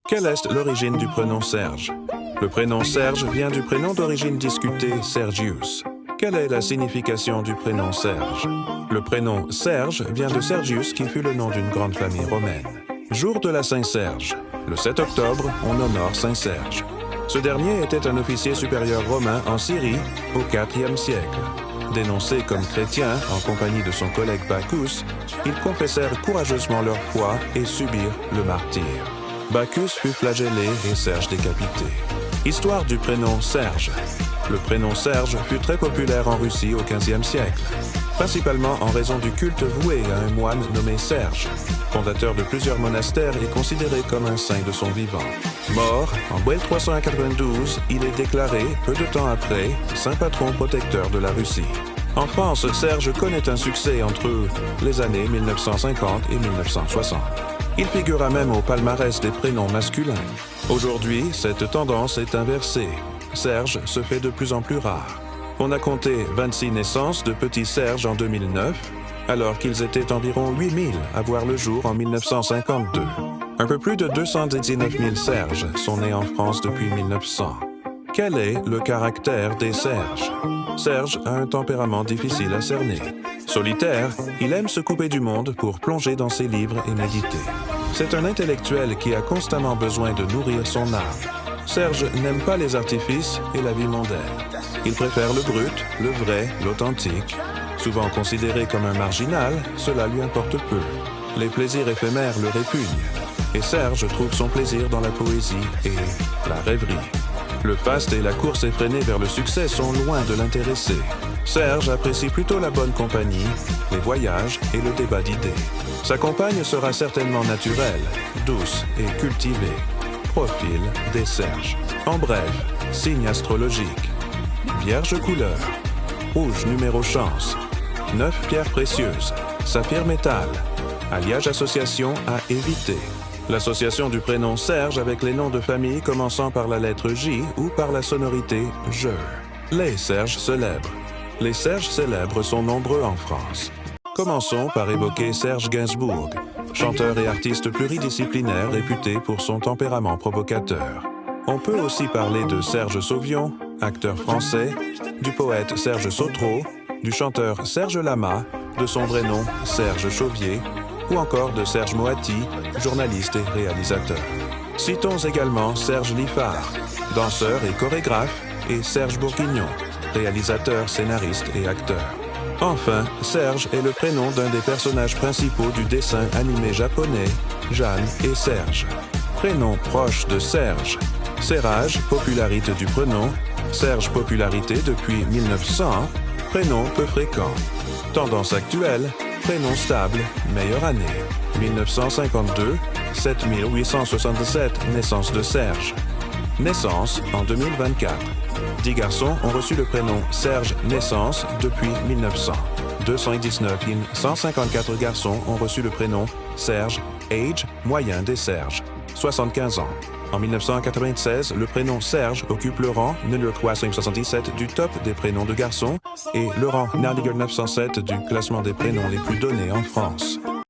Quelle est l'origine du prénom Serge? Le prénom Serge vient du prénom d'origine discutée Sergius. Quelle est la signification du prénom Serge? Le prénom Serge vient de Sergius qui fut le nom d'une grande famille romaine. Jour de la Saint-Serge. Le 7 octobre, on honore Saint-Serge. Ce dernier était un officier supérieur romain en Syrie au IVe siècle. Dénoncés comme chrétiens en compagnie de son collègue Bacchus, ils confessèrent courageusement leur foi et subirent le martyre. Bacchus fut flagellé et Serge décapité. Histoire du prénom Serge. Le prénom Serge fut très populaire en Russie au XVe siècle, principalement en raison du culte voué à un moine nommé Serge, fondateur de plusieurs monastères et considéré comme un saint de son vivant. Mort en 1392, il est déclaré, peu de temps après, saint patron protecteur de la Russie. En France, Serge connaît un succès entre les années 1950 et 1960. Il figura même au palmarès des prénoms masculins. Aujourd'hui, cette tendance est inversée. Serge se fait de plus en plus rare. On a compté 26 naissances de petits Serge en 2009, alors qu'ils étaient environ 8000 à voir le jour en 1952. Un peu plus de 219 000 Serges sont nés en France depuis 1900. Quel est le caractère des Serges? Serge a un tempérament difficile à cerner. Solitaire, il aime se couper du monde pour plonger dans ses livres et méditer. C'est un intellectuel qui a constamment besoin de nourrir son âme. Serge n'aime pas les artifices et la vie mondaine. Il préfère le brut, le vrai, l'authentique. Souvent considéré comme un marginal, cela lui importe peu. Les plaisirs éphémères le répugnent. Et Serge trouve son plaisir dans la poésie et la rêverie. Le faste et la course effrénée vers le succès sont loin de l'intéresser. Serge apprécie plutôt la bonne compagnie, les voyages et le débat d'idées. Sa compagne sera certainement naturelle, douce et cultivée. Profil des Serges. En bref, signe astrologique. Vierge couleur. Rouge numéro chance. 9 pierres précieuses. Saphir métal. Alliage association à éviter. L'association du prénom Serge avec les noms de famille commençant par la lettre J ou par la sonorité je. Les Serges célèbres. Les Serges célèbres sont nombreux en France. Commençons par évoquer Serge Gainsbourg, chanteur et artiste pluridisciplinaire réputé pour son tempérament provocateur. On peut aussi parler de Serge Sauvion, acteur français, du poète Serge Sautreau, du chanteur Serge Lama, de son vrai nom Serge Chauvier, ou encore de Serge Moati, journaliste et réalisateur. Citons également Serge Liffard, danseur et chorégraphe, et Serge Bourguignon, réalisateur, scénariste et acteur. Enfin, Serge est le prénom d'un des personnages principaux du dessin animé japonais, Jeanne et Serge. Prénom proche de Serge. Serrage, popularité du prénom. Serge, popularité depuis 1900. Prénom peu fréquent. Tendance actuelle. Prénom stable, meilleure année. 1952, 7867 naissance de Serge. Naissance en 2024. 10 garçons ont reçu le prénom Serge naissance depuis 1900. 219 154 garçons ont reçu le prénom Serge age moyen des Serges, 75 ans. En 1996, le prénom Serge occupe le rang numéro 377 du top des prénoms de garçons et le rang numéro 907 du classement des prénoms les plus donnés en France.